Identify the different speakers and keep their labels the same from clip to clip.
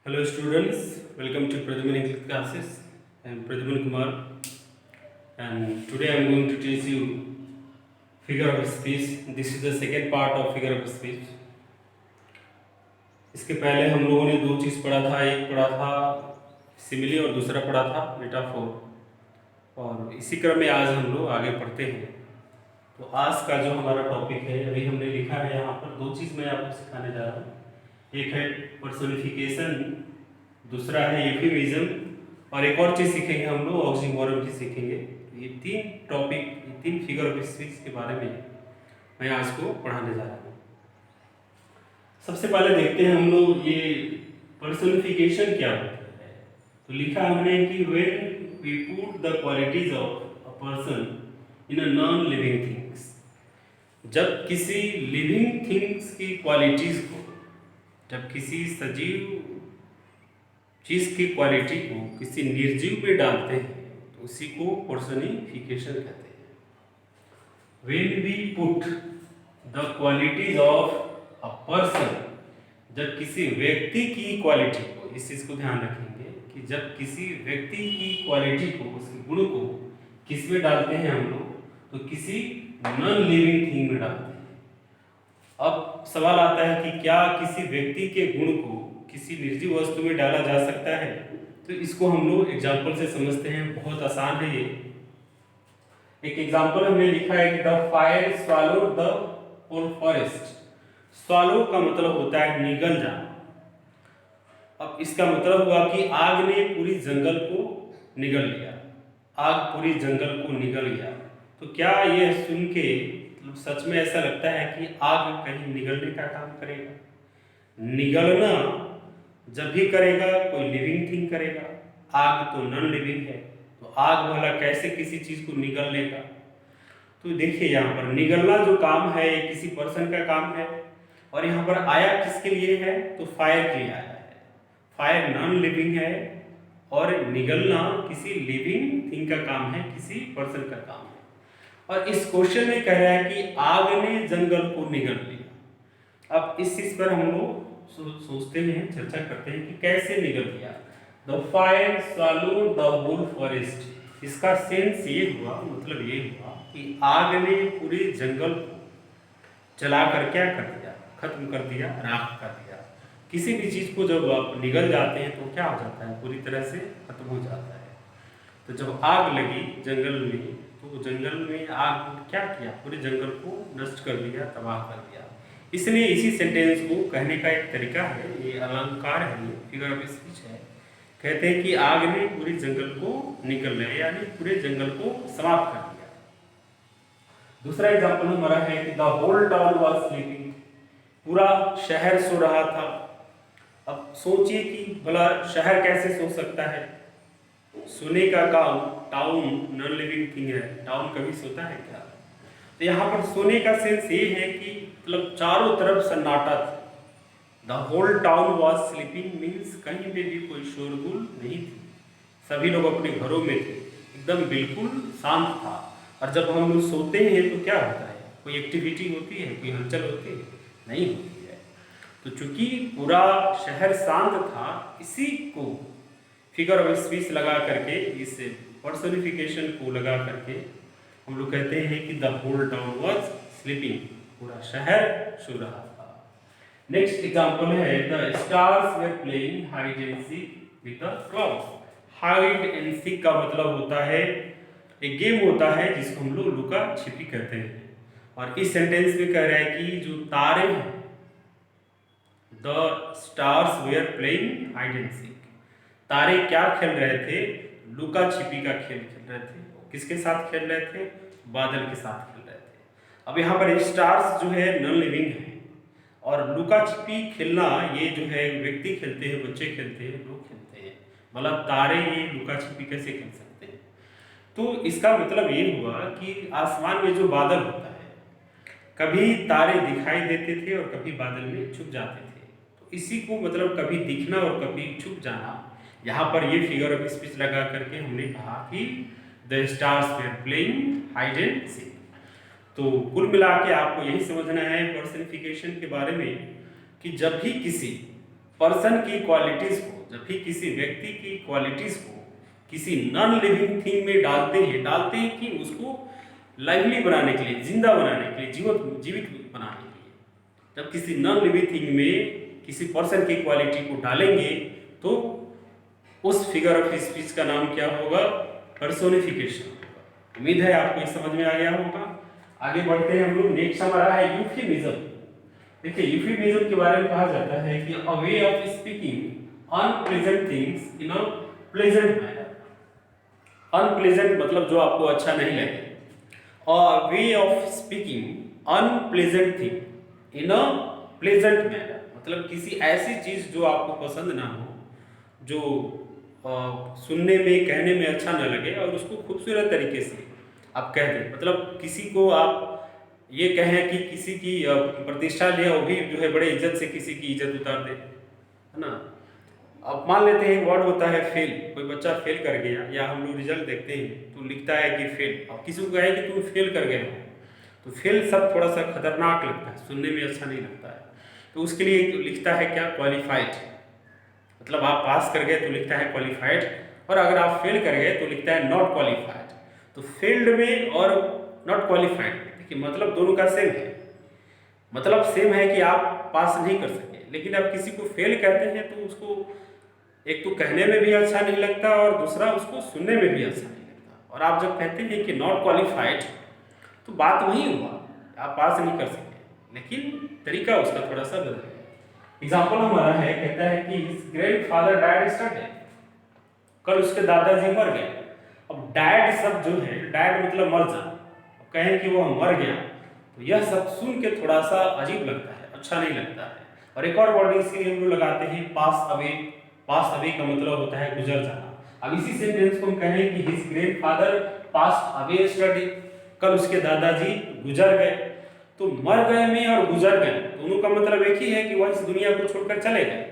Speaker 1: Hello students, welcome to Pradhaman English classes. I am Pradhaman Kumar and today I am going to teach you figure of speech. This is the second part of figure of speech. इसके पहले हम लोगों ने दो चीज़ पढ़ा था, एक पढ़ा था सिमिली और दूसरा पढ़ा था मेटाफोर। और इसी क्रम में आज हम लोग आगे पढ़ते हैं। तो आज का जो हमारा टॉपिक है, अभी हमने लिखा है यहाँ पर दो चीज़ मैं आपको सिखाने जा रहा हूँ। एक है पर्सोनिफिकेशन, दूसरा है यूफेमिज्म और एक और चीज़ सीखेंगे हम लोग, ऑक्सीमोरन भी सीखेंगे। ये तीन टॉपिक, ये तीन फिगर ऑफ स्पीच के बारे में मैं आज को पढ़ाने जा रहा हूँ। सबसे पहले देखते हैं हम लोग ये पर्सोनिफिकेशन क्या होता है। तो लिखा हमने कि when we put the qualities of a person in a non living things, जब किसी लिविंग थिंग्स की क्वालिटीज को, जब किसी सजीव चीज की क्वालिटी को किसी निर्जीव में डालते हैं तो उसी को पर्सोनिफिकेशन कहते हैं। When we put the qualities of a person, जब किसी व्यक्ति की क्वालिटी को, इस चीज को ध्यान रखेंगे कि जब किसी व्यक्ति की क्वालिटी को, उसके गुण को किस में डालते हैं हम लोग, तो किसी नॉन लिविंग थिंग में डालते हैं। अब सवाल आता है कि क्या किसी व्यक्ति के गुण को किसी निर्जीव वस्तु में डाला जा सकता है? तो इसको हम लोग एग्जाम्पल से समझते हैं, बहुत आसान है ये। एक एग्जाम्पल हमने लिखा है कि the fire swallowed the whole forest. Swallow का मतलब होता है निगल जाना। अब इसका मतलब हुआ कि आग ने पूरी जंगल को निगल लिया, आग पूरी जंगल को निगल गया। तो क्या यह सुन के मतलब सच में ऐसा लगता है कि आग कहीं निगलने का काम करेगा? निगलना जब भी करेगा कोई लिविंग थिंग करेगा, आग तो नॉन लिविंग है, तो आग वाला कैसे किसी चीज को निगल लेगा? तो देखिए यहाँ पर निगलना जो काम है ये किसी पर्सन का काम है, और यहाँ पर आया किसके लिए है? तो फायर के लिए आया है। फायर नॉन लिविंग है और निगलना किसी लिविंग थिंग का काम है, किसी पर्सन का काम है। और इस क्वेश्चन में कह रहा है कि आग ने जंगल को निगल लिया। अब इस चीज पर हम लोग सोचते हैं, चर्चा करते हैं कि कैसे निगल गया। The fire swallowed the whole forest, इसका सेंस ये हुआ, मतलब ये हुआ कि आग ने पूरे जंगल को जलाकर क्या कर दिया? खत्म कर दिया, राख कर दिया। किसी भी चीज को जब आप निगल जाते हैं तो क्या हो जाता है? पूरी तरह से खत्म हो जाता है। तो जब आग लगी जंगल में, तो जंगल में आग क्या किया? पूरे जंगल को नष्ट कर दिया, तबाह कर दिया। इसलिए इसी सेंटेंस को कहने का एक तरीका है, ये अलंकार है, ये फिगर ऑफ स्पीच है। कहते हैं कि आग ने पूरे जंगल को निगल लिया, यानी पूरे जंगल को समाप्त कर दिया। दूसरा एग्जाम्पल हमारा है कि the whole town was sleeping, पूरा शहर सो रहा था। अब सोचिए कि भला शहर कैसे सो सकता है? सोने का काम, टाउन नॉन लिविंग थिंग है, टाउन कभी सोता है क्या? तो यहाँ पर सोने का सेंस ये है कि मतलब चारों तरफ सन्नाटा था। The whole town was sleeping means कहीं पे भी कोई शोरगुल नहीं थी, सभी लोग अपने घरों में थे, एकदम बिल्कुल शांत था। और जब हम लोग सोते हैं तो क्या होता है? कोई एक्टिविटी होती है, कोई हलचल होती है? नहीं होती है। तो चूंकि पूरा शहर शांत था, इसी को फिगर ऑफ स्पीच लगा करके, इस पर्सोनिफिकेशन को लगा करके हम लोग कहते हैं कि the whole town was sleeping, पूरा शहर सो रहा था। नेक्स्ट एग्जांपल है the stars were playing hide and seek with the clouds. Hide and seek का मतलब होता है एक गेम होता है जिसको हम लोग लुका छिपी कहते हैं। और इस सेंटेंस में कह रहा है कि जो तारे हैं, the stars were playing hide and seek, तारे क्या खेल रहे थे? लुका छिपी का खेल खेल रहे थे। किसके साथ खेल रहे थे? बादल के साथ खेल रहे थे। अब यहाँ पर स्टार्स जो है नॉन लिविंग है, और लुका छिपी खेलना ये जो है व्यक्ति खेलते हैं, बच्चे खेलते हैं, लोग खेलते हैं। मतलब तारे ये लुका छिपी कैसे खेल सकते हैं? तो इसका मतलब ये हुआ कि आसमान में जो बादल होता है, कभी तारे दिखाई देते थे और कभी बादल में छुप जाते थे। तो इसी को मतलब कभी दिखना और कभी छुप जाना, यहाँ पर ये फिगर ऑफ स्पीच लगा करके हमने कहा कि the stars were playing hide and seek. तो कुल मिला के आपको यही समझना है पर्सनिफिकेशन के बारे में कि जब भी किसी पर्सन की क्वालिटीज को, जब भी किसी व्यक्ति की क्वालिटीज को किसी नॉन लिविंग थिंग में डालते हैं कि उसको लाइवली बनाने के लिए, जिंदा बनाने के लिए, जीवित बनाने के लिए। जब किसी नॉन लिविंग थिंग में किसी पर्सन की क्वालिटी को डालेंगे तो उस फिगर ऑफ स्पीच का नाम क्या होगा? पर्सोनिफिकेशन होगा। उम्मीद है आपको ये समझ में आ गया होगा। आगे बढ़ते हैं हम लोग। नेक्स्ट हमारा है यूफिमिज्म। देखिए, यूफिमिज्म के बारे में कहा जाता है कि a way of speaking unpleasant things in a pleasant manner. Unpleasant मतलब जो आपको अच्छा नहीं लगे। A way of speaking unpleasant thing in a pleasant manner मतलब किसी ऐसी चीज जो आपको पसंद ना हो, जो सुनने में, कहने में अच्छा न लगे और उसको खूबसूरत तरीके से आप कह दें। मतलब किसी को आप ये कहें कि किसी की प्रतिष्ठा ले, वो भी जो है बड़े इज्जत से किसी की इज्जत उतार दे, है ना। अब मान लेते हैं एक वर्ड होता है फेल। कोई बच्चा फेल कर गया, या हम लोग रिजल्ट देखते हैं तो लिखता है कि फेल। अब किसी को कहे कि तुम फेल कर गए हो, तो फेल सब थोड़ा सा खतरनाक लगता है, सुनने में अच्छा नहीं लगता है। तो उसके लिए लिखता है क्या? क्वालिफाइड। मतलब आप पास कर गए तो लिखता है क्वालिफाइड, और अगर आप फेल कर गए तो लिखता है नॉट क्वालिफाइड। तो फेल्ड में और नॉट क्वालिफाइड, देखिए मतलब दोनों का सेम है। मतलब सेम है कि आप पास नहीं कर सके, लेकिन आप किसी को फेल कहते हैं तो उसको एक तो कहने में भी अच्छा नहीं लगता और दूसरा उसको सुनने में भी अच्छा नहीं लगता। और आप जब कहते हैं कि नॉट क्वालिफाइड, तो बात वही हुआ, आप पास नहीं कर सके, लेकिन तरीका उसका थोड़ा सा बदल गया। एग्जाम्पल हमारा है, कहता है कि हिज ग्रैंडफादर डायड यस्टरडे। कल उसके दादाजी मर गए। अब डैड शब्द जो है, डैड मतलब मर जाना, कहें कि वो मर गया, तो यह सब सुन के थोड़ा सा अजीब लगता है, अच्छा नहीं लगता है। और एक और वर्ड इसके लिए हम लोग लगाते हैं पास अवे। पास अवे का मतलब होता है गुजर जाना। अब इसी सेंटेंस को हम कहें कि his grandfather pass away yesterday, कल उसके दादाजी गुजर गए। तो मर गए में और गुजर गए दोनों का मतलब एक ही है कि वह इस दुनिया को छोड़कर चले गए,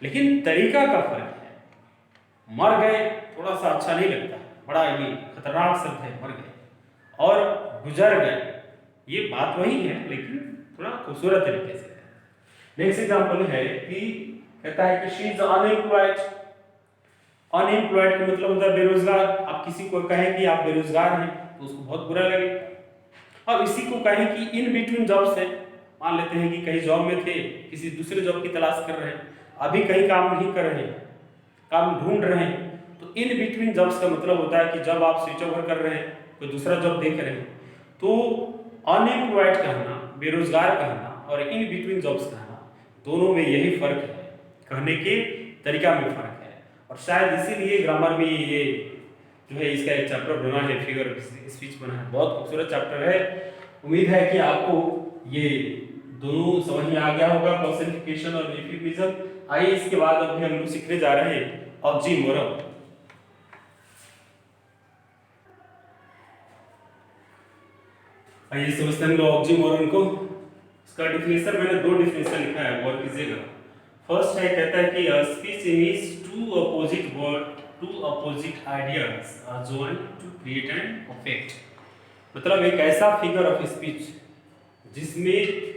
Speaker 1: लेकिन तरीका का फर्क है। मर गए थोड़ा सा अच्छा नहीं लगता, बड़ा ये खतरनाक शब्द है मर गए, और गुजर गए ये बात वही है, लेकिन थोड़ा खूबसूरत तरीके से है। नेक्स्ट एग्जांपल है कि कहता है कि शी इज अनएम्प्लॉयड। अनएम्प्लॉयड का मतलब होता है बेरोजगार। आप किसी को कहें कि आप बेरोजगार हैं तो उसको बहुत बुरा लगेगा। अब इसी को कहें कि इन बिटवीन जॉब्स है। मान लेते हैं कि कहीं जॉब में थे, किसी दूसरे जॉब की तलाश कर रहे हैं, अभी कहीं काम नहीं कर रहे हैं, काम ढूंढ रहे हैं, तो इन बिटवीन जॉब्स का मतलब होता है कि जब आप स्विच ओवर कर रहे हैं, कोई दूसरा जॉब देख रहे हैं, तो अनएम्प्लॉयड कहना, बेरोजगार कहना और इन बिटवीन जॉब्स कहना, दोनों में यही फर्क है, कहने के तरीका में फर्क है। और शायद इसीलिए ग्रामर में ये जो है इसका एक चैप्टर बना है, फिगर स्पीच बना है, बहुत खूबसूरत चैप्टर है। उम्मीद है कि आपको ये दोनों समझ में आ गया होगा, पर्सनिफिकेशन और यूफिमिज्म। आइए इसके बाद अभी हम लोग सीखने जा रहे हैं ऑक्सीमोरन। आइए समझते हैं हम लोग ऑक्सीमोरन को। इसका डिफिनेशन मैंने दो डिफिनेशन लिखा है, गौर कीजिएगा। फर्स्ट है, कहता है कि speech in which two opposite word, two opposite ideas are joined to create an effect. मतलब एक ऐसा फिगर ऑफ स्पीच जिसमें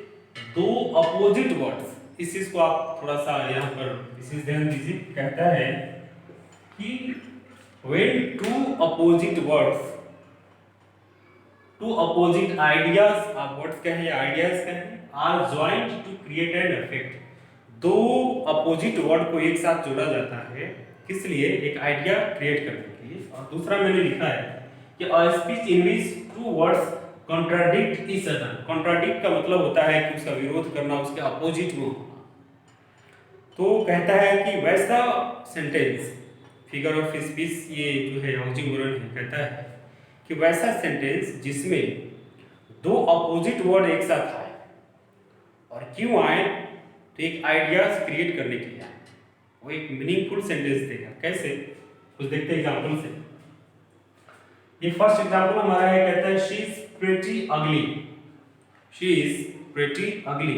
Speaker 1: दो अपोजिट वर्ड्स, इस चीज को आप थोड़ा सा यहाँ पर विशेष ध्यान दीजिए। कहता है कि when two opposite words, two opposite ideas, आप वर्ड्स कहें या आइडियाज कहें, are joined to create an effect। दो अपोजिट वर्ड को एक साथ जोड़ा जाता है, किस लिए? एक आइडिया क्रिएट करने के लिए। और दूसरा मैंने लिखा है कि a speech in which two words contradict each other। contradict का मतलब होता है कि उसका विरोध करना, उसके अपोजिट में होना। तो कहता है कि वैसा सेंटेंस, फिगर ऑफ स्पीच ये जो है ऑक्सीमोरन है, कहता है कि वैसा सेंटेंस जिसमें दो अपोजिट वर्ड एक साथ आए, और क्यों आए? तो एक आइडियाज क्रिएट करने के लिए आए, वो एक मीनिंगफुल सेंटेंस देगा। कैसे? कुछ देखते हैं एग्जांपल से। ये फर्स्ट एग्जांपल हमारा है, कहता है शी इज प्रिटी अगली। शी इज प्रिटी अगली।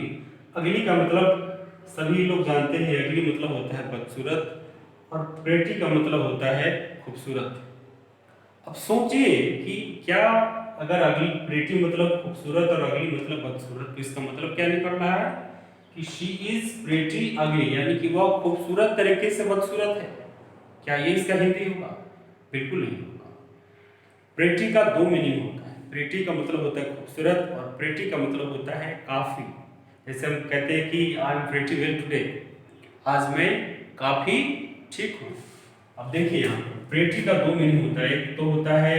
Speaker 1: अगली का मतलब सभी लोग जानते हैं, अगली मतलब होता है बदसूरत, और प्रिटी का मतलब होता है खूबसूरत। अब सोचिए कि क्या अगर अगली प्रिटी मतलब खूबसूरत और अगली मतलब बदसूरत, तो इसका मतलब क्या निकल रहा है कि शी इज प्रेटी अगली, यानी कि वह खूबसूरत तरीके से बदसूरत है। क्या ये इसका हिंदी होगा? बिल्कुल नहीं होगा। प्रेटी का दो मीनिंग होता है। प्रेटी का मतलब होता है खूबसूरत और प्रेटी का मतलब होता है काफी। जैसे हम कहते हैं कि I am pretty well today, आज मैं काफी ठीक हूँ। अब देखिए यहाँ प्रेटी का दो मीनिंग होता है, एक तो होता है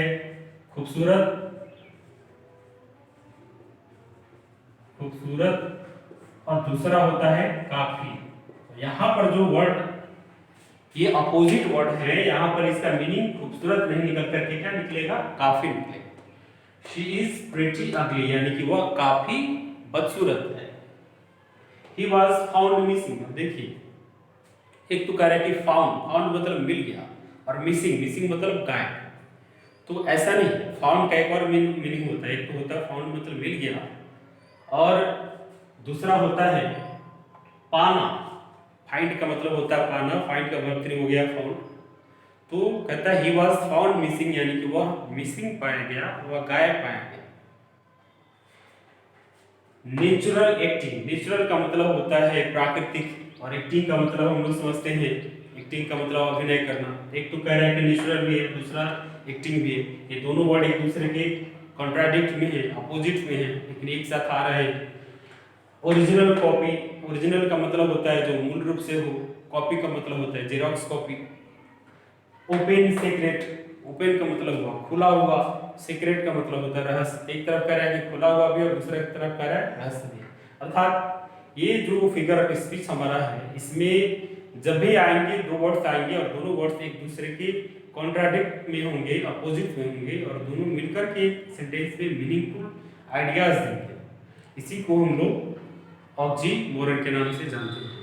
Speaker 1: खूबसूरत, और दूसरा होता है काफी। यहाँ पर जो वर्ड, ये अपोजिट वर्ड है, यहाँ पर इसका मीनिंग खूबसूरत नहीं निकल करके क्या निकलेगा? काफी निकलेगा। शी इज प्रेटी अगली, यानी कि वह काफी बदसूरत है। He was found missing. अब देखिए एक तो कह रहा है कि फाउंड, फाउंड मतलब मिल गया, और मिसिंग, मिसिंग मतलब गायब। तो ऐसा नहीं, फाउंड का एक और मीनिंग होता है, एक तो होता है फाउंड मतलब मिल गया, और दूसरा होता है पाना। फाइंड का मतलब होता है पाना, फाइंड का वर्ब 3 हो गया फाउंड। तो कहता है ही वॉज फाउंड मिसिंग, यानी कि वह मिसिंग पाया गया, वह गायब पाया गया। नेचुरल एक्टिंग, नेचुरल का मतलब होता है प्राकृतिक, और एक्टिंग का मतलब हम लोग समझते हैं, एक्टिंग का मतलब अभिनय करना। एक तो कह रहा है कि नेचुरल भी है, दूसरा एक्टिंग भी है। ये दोनों वर्ड एक दूसरे के कॉन्ट्राडिक्ट में है, अपोजिट में है, लेकिन एक साथ आ रहे हैं। ओरिजिनल कॉपी, ओरिजिनल का मतलब होता है जो मूल रूप से हो, कॉपी का मतलब होता है xerox copy. Open secret, open का मतलब हुआ खुला हुआ, सीक्रेट का मतलब होता है रहस्य। एक तरफ कह रहा है कि खुला हुआ भी और दूसरे तरफ कह रहा है रहस्य भी। अर्थात ये जो फिगर ऑफ स्पीच हमारा है, इसमें जब भी आएंगे दो वर्ड्स आएंगे और दोनों वर्ड्स एक दूसरे के कॉन्ट्राडिक्ट में होंगे, अपोजिट में होंगे, और दोनों मिलकर के सेंटेंस में मीनिंगफुल आइडियाज देंगे। इसी को हम लोग ऑक्सीमोरन के नाम से जानते हैं।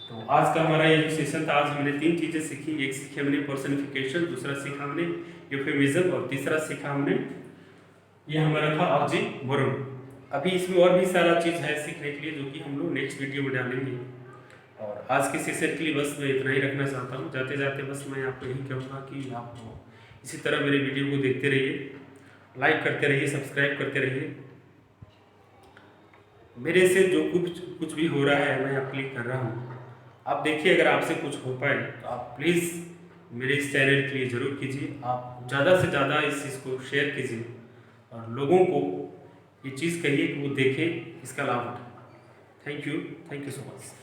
Speaker 1: तो आज का हमारा ये जो सेशन था, आज हमने 3 चीजें सीखी। एक सीखी हमने पर्सनिफिकेशन, दूसरा सीखा हमने यूफेमिज्म, और तीसरा सीखा हमने ये हमारा था ऑक्सीमोरन। अभी इसमें और भी सारा चीज है सीखने के लिए, जो कि हम लोग नेक्स्ट वीडियो में डालेंगे। और आज के सेशन के लिए बस मैं इतना ही रखना चाहता हूँ। जाते जाते बस मैं आपको यही कहूँगा कि आप इसी तरह मेरे वीडियो को देखते रहिए, लाइक करते रहिए, सब्सक्राइब करते रहिए। मेरे से जो कुछ भी हो रहा है मैं आपके लिए कर रहा हूँ। आप देखिए, अगर आपसे कुछ हो पाए तो आप प्लीज़ मेरे इस चैनल के लिए ज़रूर कीजिए। आप ज़्यादा से ज़्यादा इस चीज़ को शेयर कीजिए और लोगों को ये चीज़ कहिए कि वो देखें, इसका लाभ उठाएं। Thank you so much.